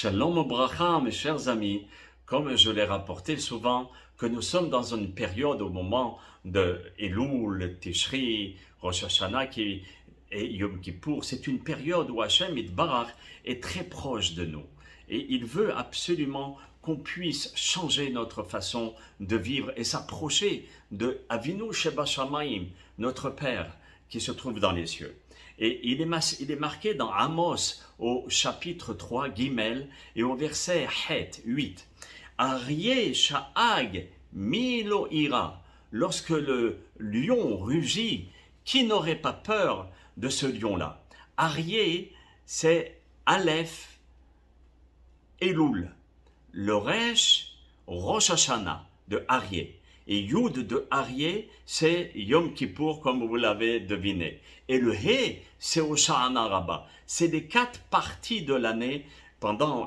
Shalom Bracha, mes chers amis, comme je l'ai rapporté souvent, que nous sommes dans une période au moment de Elul, Tishri, Rosh Hashanah et Yom Kippour, c'est une période où Hachem Yitbarach est très proche de nous. Et il veut absolument qu'on puisse changer notre façon de vivre et s'approcher de Avinu Sheba Shamayim, notre Père qui se trouve dans les cieux. Et il est marqué dans Amos au chapitre 3, Gimel, et au verset 8. Aryeh Sha'ag Milo Ira. Lorsque le lion rugit, qui n'aurait pas peur de ce lion-là? Aryeh, c'est Aleph, Elul. Le Resh, Rosh Hashanah, de Aryeh. Et Yud de Aryeh, c'est Yom Kippour, comme vous l'avez deviné. Et le He, c'est Hoshana Rabbah. C'est les 4 parties de l'année,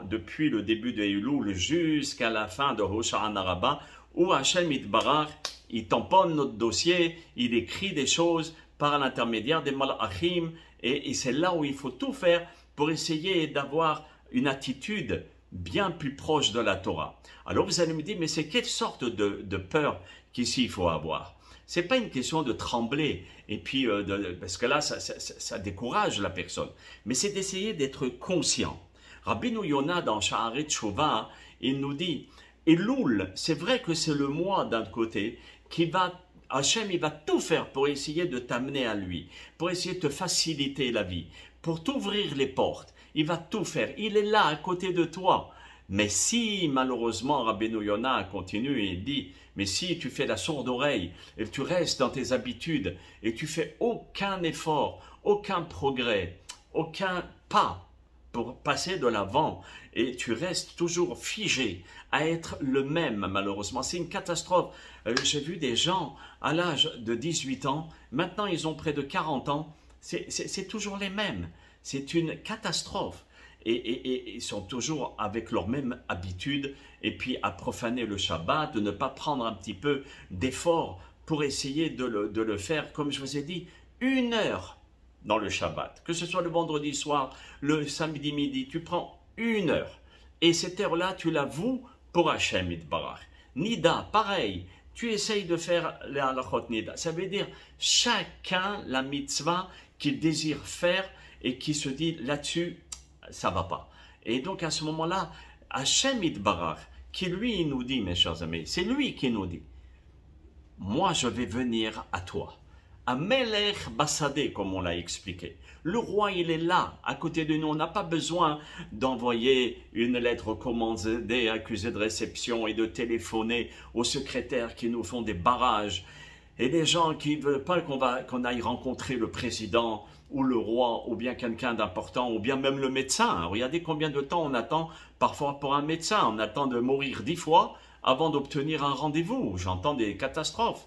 depuis le début de Elul jusqu'à la fin de Hoshana Rabbah, où Hachem Yitbarach, il tamponne notre dossier, il écrit des choses par l'intermédiaire des Malachim, et c'est là où il faut tout faire pour essayer d'avoir une attitude bien plus proche de la Torah. Alors vous allez me dire, mais c'est quelle sorte de peur qu'ici il faut avoir? C'est pas une question de trembler, et puis parce que là, ça décourage la personne, mais c'est d'essayer d'être conscient. Rabbeinu Yonah, dans Sha'arei Teshuvah, il nous dit, Elul, c'est vrai que c'est le mois d'un côté, Hachem, il va tout faire pour essayer de t'amener à lui, pour essayer de te faciliter la vie, pour t'ouvrir les portes. Il va tout faire. Il est là, à côté de toi. Mais si, malheureusement, Rabbeinu Yonah continue et il dit, mais si tu fais la sourde oreille et tu restes dans tes habitudes et tu fais aucun effort, aucun progrès, aucun pas pour passer de l'avant et tu restes toujours figé à être le même, malheureusement, c'est une catastrophe. J'ai vu des gens à l'âge de 18 ans, maintenant ils ont près de 40 ans, c'est toujours les mêmes. C'est une catastrophe. Et ils sont toujours avec leur même habitude et puis à profaner le Shabbat, de ne pas prendre un petit peu d'effort pour essayer de le faire, comme je vous ai dit, 1 heure dans le Shabbat. Que ce soit le vendredi soir, le samedi midi, tu prends 1 heure. Et cette heure-là, tu la voues pour Hachem Yitbarach. Nida, pareil. Tu essayes de faire la halachot Nida. Ça veut dire chacun la mitzvah qu'il désire faire et qui se dit là-dessus, ça va pas. Et donc à ce moment-là, Hachem Yitbarach, qui lui nous dit, mes chers amis, c'est lui qui nous dit, moi je vais venir à toi. Amelech Bassadeh, comme on l'a expliqué. Le roi, il est là, à côté de nous. On n'a pas besoin d'envoyer une lettre recommandée, accusée de réception et de téléphoner aux secrétaires qui nous font des barrages. Et les gens qui ne veulent pas qu'on aille rencontrer le président ou le roi ou bien quelqu'un d'important ou bien même le médecin. Regardez combien de temps on attend parfois pour un médecin. On attend de mourir 10 fois avant d'obtenir un rendez-vous. J'entends des catastrophes.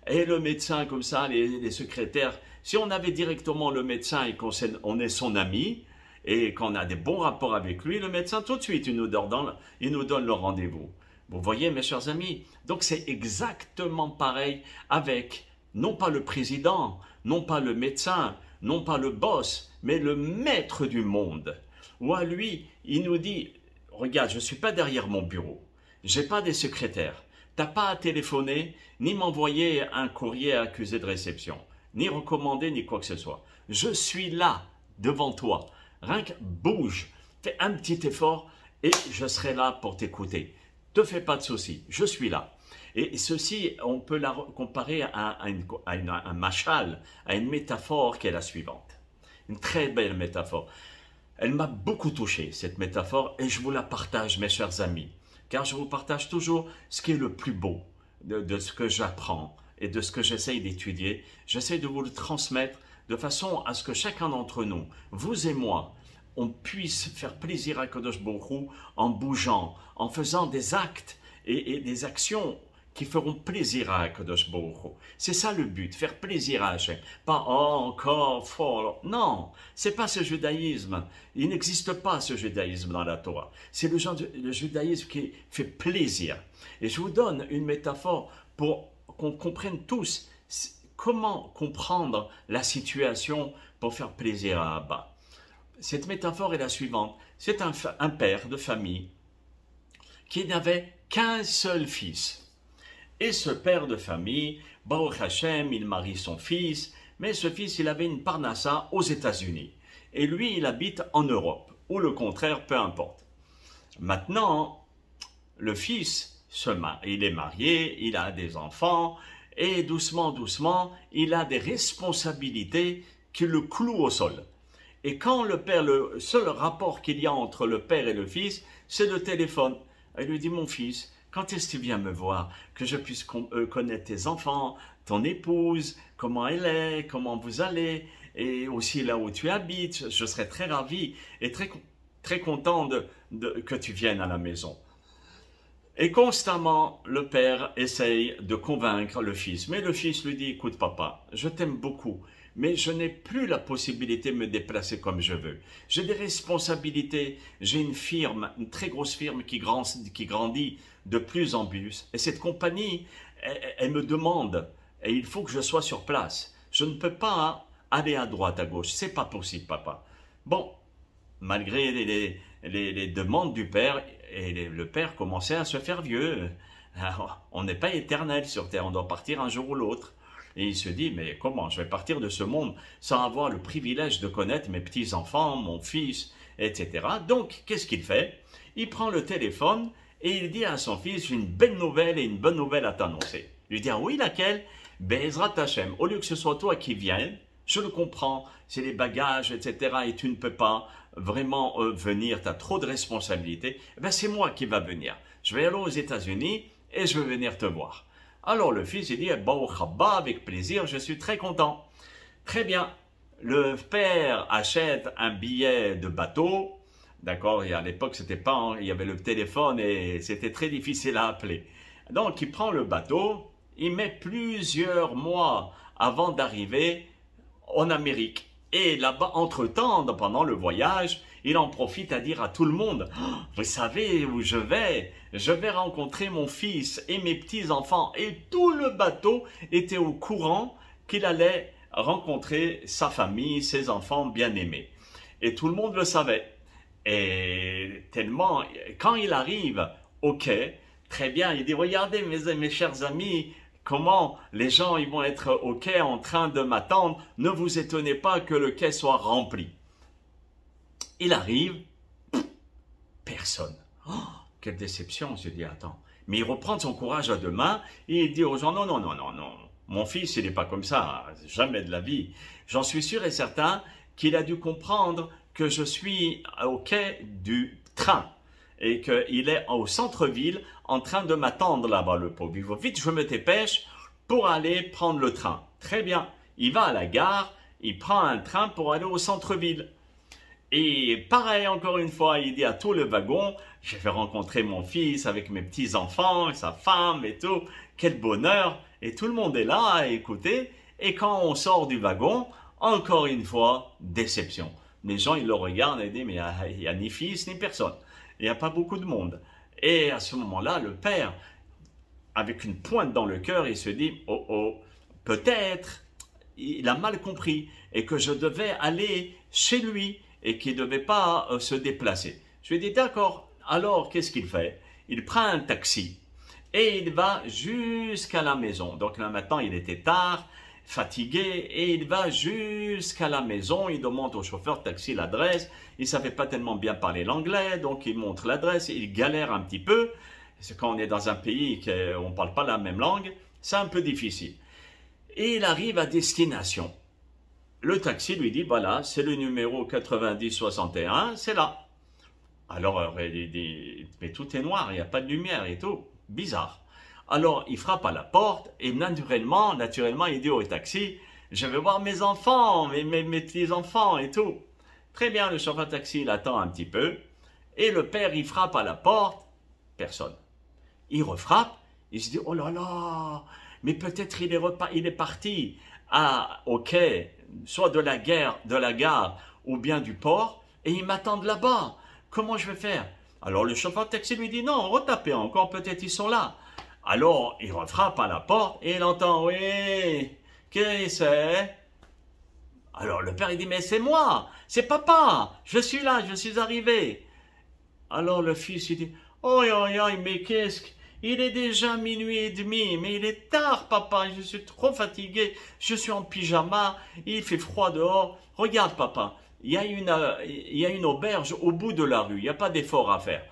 Et le médecin comme ça, les secrétaires, si on avait directement le médecin et qu'on est son ami et qu'on a des bons rapports avec lui, le médecin tout de suite il nous donne le rendez-vous. Vous voyez mes chers amis, donc c'est exactement pareil avec non pas le président, non pas le médecin, non pas le boss, mais le maître du monde. Ou à lui, il nous dit, regarde, je ne suis pas derrière mon bureau, je n'ai pas des secrétaires, tu n'as pas à téléphoner, ni m'envoyer un courrier accusé de réception, ni recommander, ni quoi que ce soit. Je suis là, devant toi, rien que bouge, fais un petit effort et je serai là pour t'écouter. Ne te fais pas de soucis, je suis là. Et ceci, on peut la comparer à un machal, à une métaphore qui est la suivante. Une très belle métaphore. Elle m'a beaucoup touché, cette métaphore, et je vous la partage, mes chers amis. Car je vous partage toujours ce qui est le plus beau de ce que j'apprends et de ce que j'essaye d'étudier. J'essaie de vous le transmettre de façon à ce que chacun d'entre nous, vous et moi, on puisse faire plaisir à Kadosh Baruch Hu en bougeant, en faisant des actes et des actions qui feront plaisir à Kadosh Baruch Hu. C'est ça le but, faire plaisir à Hachem. Pas oh, encore fort. Non, c'est pas ce judaïsme. Il n'existe pas ce judaïsme dans la Torah. C'est le judaïsme qui fait plaisir. Et je vous donne une métaphore pour qu'on comprenne tous comment comprendre la situation pour faire plaisir à Abba. Cette métaphore est la suivante. C'est un père de famille qui n'avait qu'un seul fils. Et ce père de famille, Baruch Hashem, il marie son fils, mais ce fils, il avait une parnassa aux États-Unis. Et lui, il habite en Europe, ou le contraire, peu importe. Maintenant, le fils, il est marié, il a des enfants, et doucement, doucement, il a des responsabilités qui le clouent au sol. Et quand le père, le seul rapport qu'il y a entre le père et le fils, c'est le téléphone. Il lui dit, mon fils, quand est-ce que tu viens me voir, que je puisse connaître tes enfants, ton épouse, comment elle est, comment vous allez, et aussi là où tu habites, je serais très ravi et très content que tu viennes à la maison. Et constamment, le père essaye de convaincre le fils. Mais le fils lui dit, écoute papa, je t'aime beaucoup, mais je n'ai plus la possibilité de me déplacer comme je veux. J'ai des responsabilités, j'ai une firme, une très grosse firme qui grandit de plus en plus. Et cette compagnie, elle me demande, et il faut que je sois sur place. Je ne peux pas aller à droite, à gauche, c'est pas possible papa. Bon, malgré les demandes du père, et le père commençait à se faire vieux. Alors, on n'est pas éternel sur terre, on doit partir un jour ou l'autre. Et il se dit, mais comment, je vais partir de ce monde sans avoir le privilège de connaître mes petits-enfants, mon fils, etc. Donc, qu'est-ce qu'il fait? Il prend le téléphone et il dit à son fils, j'ai une belle nouvelle et une bonne nouvelle à t'annoncer. Il lui dit, ah oui, laquelle? Bezrat Hashem, au lieu que ce soit toi qui viennes, je le comprends, c'est les bagages, etc. et tu ne peux pas vraiment venir, tu as trop de responsabilités, ben c'est moi qui va venir. Je vais aller aux États-Unis et je vais venir te voir. Alors le fils, il dit, Baruch haba, avec plaisir, je suis très content. Très bien. Le père achète un billet de bateau, d'accord, et à l'époque, c'était pas, il y avait le téléphone et c'était très difficile à appeler. Donc, il prend le bateau, il met plusieurs mois avant d'arriver en Amérique. Et là-bas, entre-temps, pendant le voyage, il en profite à dire à tout le monde, oh, vous savez où je vais rencontrer mon fils et mes petits-enfants. Et tout le bateau était au courant qu'il allait rencontrer sa famille, ses enfants bien-aimés. Et tout le monde le savait. Et tellement, quand il arrive au quai, très bien, il dit, regardez mes chers amis, comment les gens ils vont être au quai en train de m'attendre, ne vous étonnez pas que le quai soit rempli. Il arrive, personne. Oh, quelle déception, je dis, attends. Mais il reprend son courage à deux mains et il dit aux gens, non, non, non, non, non, mon fils, il n'est pas comme ça, jamais de la vie. J'en suis sûr et certain qu'il a dû comprendre que je suis au quai du train et qu'il est au centre-ville en train de m'attendre là-bas, le pauvre. Il faut vite, je me dépêche pour aller prendre le train. Très bien, il va à la gare, il prend un train pour aller au centre-ville. Et pareil, encore une fois, il dit à tout le wagon, je vais rencontrer mon fils avec mes petits-enfants, sa femme et tout, quel bonheur. Et tout le monde est là à écouter. Et quand on sort du wagon, encore une fois, déception. Les gens, ils le regardent et disent, mais il n'y a ni fils ni personne. Il n'y a pas beaucoup de monde. Et à ce moment-là, le père, avec une pointe dans le cœur, il se dit, oh oh, peut-être il a mal compris et que je devais aller chez lui et qu'il ne devait pas se déplacer. Je lui ai dit, d'accord, alors qu'est-ce qu'il fait? Il prend un taxi et il va jusqu'à la maison. Donc là maintenant, il était tard, fatigué, et il va jusqu'à la maison. Il demande au chauffeur de taxi l'adresse. Il ne savait pas tellement bien parler l'anglais, donc il montre l'adresse. Il galère un petit peu. C'est quand on est dans un pays où on ne parle pas la même langue, c'est un peu difficile. Et il arrive à destination. Le taxi lui dit, voilà, c'est le numéro 9061, c'est là. Alors, il dit, mais tout est noir, il n'y a pas de lumière et tout. Bizarre. Alors, il frappe à la porte et naturellement, il dit au taxi, je vais voir mes enfants, mes petits-enfants et tout. Très bien, le chauffeur de taxi, il attend un petit peu. Et le père, il frappe à la porte, personne. Il refrappe, il se dit, oh là là, mais peut-être il est parti au quai, soit de la gare ou bien du port, et ils m'attendent là-bas. Comment je vais faire? Alors le chauffeur de taxi lui dit, non, retapez encore, peut-être ils sont là. Alors il refrappe à la porte et il entend, oui, qui c'est? Alors le père il dit, mais c'est moi, c'est papa, je suis là, je suis arrivé. Alors le fils, il dit, oh, mais qu'est-ce que... Il est déjà minuit et demi, mais il est tard, papa, je suis trop fatigué, je suis en pyjama, il fait froid dehors. Regarde, papa, il y a une auberge au bout de la rue, il n'y a pas d'effort à faire.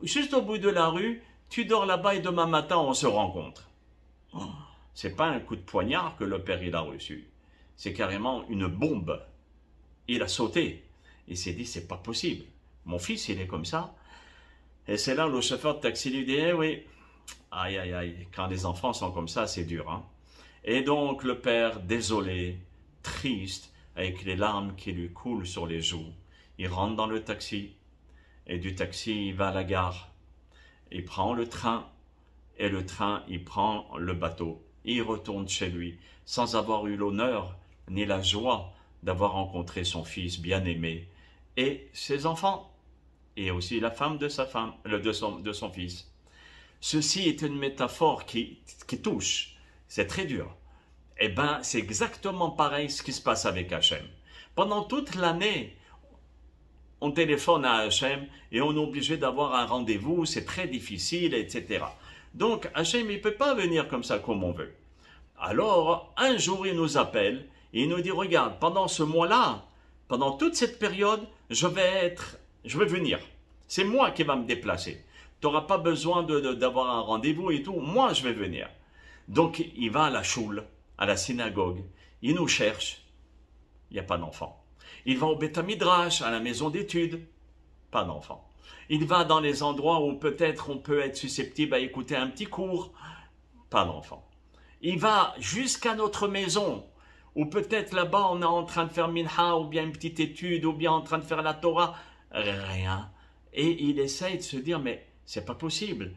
Juste au bout de la rue, tu dors là-bas et demain matin, on se rencontre. Oh, c'est pas un coup de poignard que le père il a reçu, c'est carrément une bombe. Il a sauté, il s'est dit, c'est pas possible. Mon fils, il est comme ça. Et c'est là où le chauffeur de taxi lui dit, eh oui, aïe, aïe, aïe, quand les enfants sont comme ça, c'est dur. Hein? Et donc le père, désolé, triste, avec les larmes qui lui coulent sur les joues, il rentre dans le taxi, et du taxi, il va à la gare. Il prend le train, et le train, il prend le bateau. Il retourne chez lui, sans avoir eu l'honneur, ni la joie d'avoir rencontré son fils bien-aimé, et ses enfants, et aussi la femme de sa femme, de son fils. Ceci est une métaphore qui touche, c'est très dur. Eh bien, c'est exactement pareil ce qui se passe avec Hachem. Pendant toute l'année, on téléphone à Hachem et on est obligé d'avoir un rendez-vous, c'est très difficile, etc. Donc, Hachem, il ne peut pas venir comme ça comme on veut. Alors, un jour, il nous appelle et il nous dit, regarde, pendant ce mois-là, pendant toute cette période, je vais venir. C'est moi qui va me déplacer. Tu n'auras pas besoin d'avoir un rendez-vous et tout. Moi, je vais venir. Donc, il va à la choule, à la synagogue. Il nous cherche. Il n'y a pas d'enfant. Il va au Beth Midrash, à la maison d'études. Pas d'enfant. Il va dans les endroits où peut-être on peut être susceptible à écouter un petit cours. Pas d'enfant. Il va jusqu'à notre maison, où peut-être là-bas on est en train de faire minha, ou bien une petite étude, ou bien en train de faire la Torah. Rien. Et il essaye de se dire, mais c'est pas possible.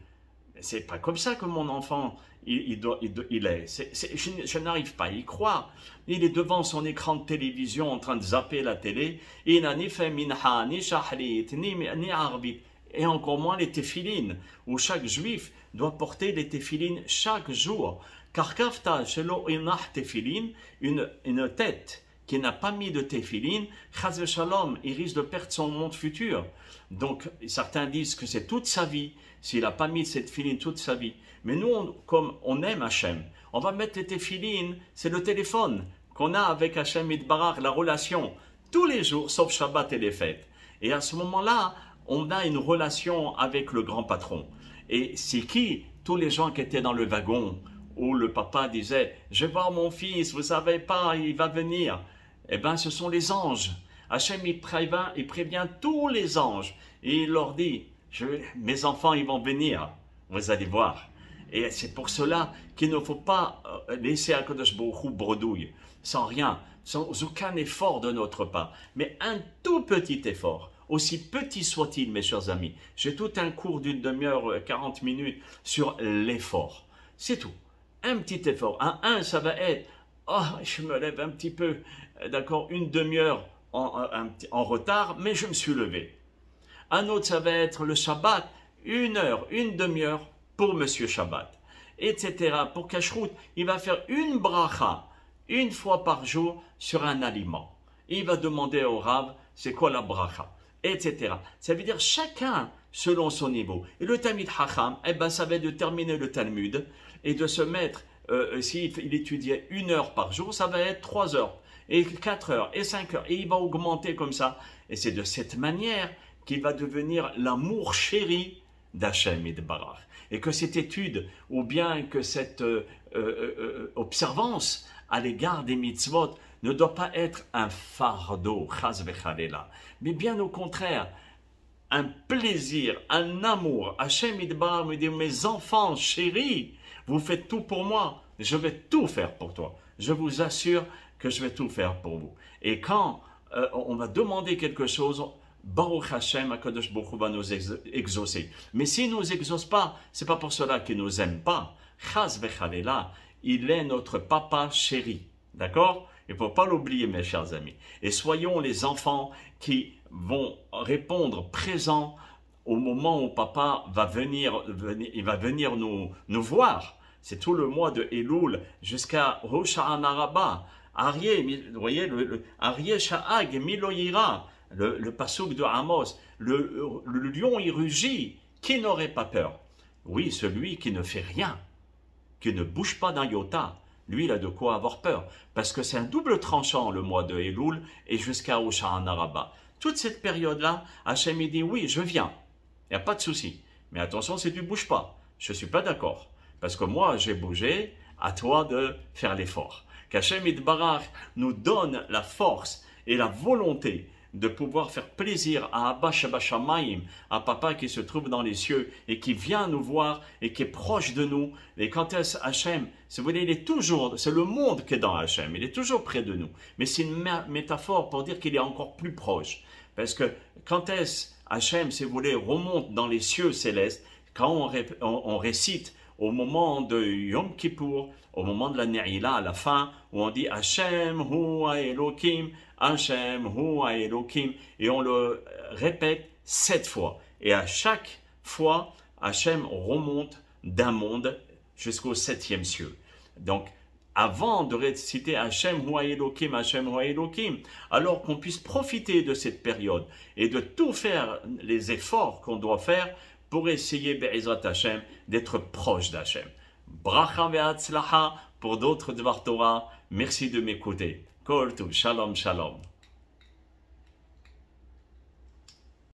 C'est pas comme ça que mon enfant, il est. Je n'arrive pas à y croire. Il est devant son écran de télévision en train de zapper la télé. Il n'a ni fait minha, ni shahrit, ni arbit. Et encore moins les téphilines, où chaque juif doit porter les téphilines chaque jour. Car kafta shelo inah téphilin, une tête qui n'a pas mis de téphilin, chaz shalom, il risque de perdre son monde futur. Donc, certains disent que c'est toute sa vie, s'il n'a pas mis cette téphilin toute sa vie. Mais nous, comme on aime Hachem, on va mettre les téphilines, c'est le téléphone qu'on a avec Hachem Yitbarach, la relation, tous les jours, sauf Shabbat et les fêtes. Et à ce moment-là, on a une relation avec le grand patron. Et c'est qui? Tous les gens qui étaient dans le wagon, où le papa disait, je vais voir mon fils, vous savez pas, il va venir. Eh bien, ce sont les anges. Hachem, il prévient tous les anges. Et il leur dit, mes enfants, ils vont venir. Vous allez voir. Et c'est pour cela qu'il ne faut pas laisser Akadosh Baruch Hu bredouille, sans rien, sans aucun effort de notre part. Mais un tout petit effort, aussi petit soit-il, mes chers amis. J'ai tout un cours d'une demi-heure, 40 minutes sur l'effort. C'est tout. Un petit effort. Ça va être, oh, je me lève un petit peu, d'accord, une demi-heure en retard, mais je me suis levé. Un autre, ça va être le Shabbat, une heure, une demi-heure pour Monsieur Shabbat, etc. Pour Kashrut, il va faire une bracha, une fois par jour sur un aliment. Il va demander au Rav, c'est quoi la bracha, etc. Ça veut dire chacun selon son niveau. Et le Talmid Chacham, eh ben, ça va être de terminer le Talmud et de se mettre, s'il étudiait 1 heure par jour, ça va être 3 heures, et 4 heures, et 5 heures, et il va augmenter comme ça. Et c'est de cette manière qu'il va devenir l'amour chéri d'Hachem Yitbarach. Et que cette étude, ou bien que cette observance à l'égard des mitzvot, ne doit pas être un fardeau, chas vechalela, mais bien au contraire, un plaisir, un amour. Hachem Yitbarach me dit, mes enfants chéris, vous faites tout pour moi, je vais tout faire pour toi. Je vous assure que je vais tout faire pour vous. Et quand on va demander quelque chose, Baruch Hashem, HaKadosh Baruch Hu va nous exaucer. Mais s'il ne nous exauce pas, ce n'est pas pour cela qu'il ne nous aime pas. Chas vechalela, il est notre papa chéri. D'accord? Il ne faut pas l'oublier, mes chers amis. Et soyons les enfants qui vont répondre présents au moment où papa va venir nous voir. C'est tout le mois de Elul jusqu'à Rosh Hashanah Rabbah. Aryeh, vous voyez, Aryeh Sha'ag Miloyira. le passouk de Amos, le lion il rugit, qui n'aurait pas peur? Oui, celui qui ne fait rien, qui ne bouge pas d'un iota, lui il a de quoi avoir peur, parce que c'est un double tranchant le mois de Elul et jusqu'à Hoshana Rabbah. Toute cette période-là, Hachem il dit oui, je viens, il n'y a pas de souci, mais attention si tu ne bouges pas, je ne suis pas d'accord, parce que moi j'ai bougé, à toi de faire l'effort. Qu'Hachem Yitbarach nous donne la force et la volonté de pouvoir faire plaisir à Abba Shabashamayim, à Papa qui se trouve dans les cieux et qui vient nous voir et qui est proche de nous. Et quand est-ce Hachem, si vous voulez, il est toujours, c'est le monde qui est dans Hachem, il est toujours près de nous. Mais c'est une métaphore pour dire qu'il est encore plus proche. Parce que quand est-ce Hachem, si vous voulez, remonte dans les cieux célestes, quand on récite au moment de Yom Kippour, au moment de la Ne'ila, à la fin, où on dit Hachem hu Elokim, Hachem hu Elokim, et on le répète 7 fois. Et à chaque fois, Hachem remonte d'un monde jusqu'au 7e ciel. Donc, avant de réciter Hachem hu Elokim, Hachem hu Elokim, alors qu'on puisse profiter de cette période et de tout faire les efforts qu'on doit faire pour essayer, Be'ezrat Hachem, d'être proche d'Hachem. Bracha ve'atzlacha pour d'autres Dvar Torah. Merci de m'écouter. Kol Tov, shalom, shalom.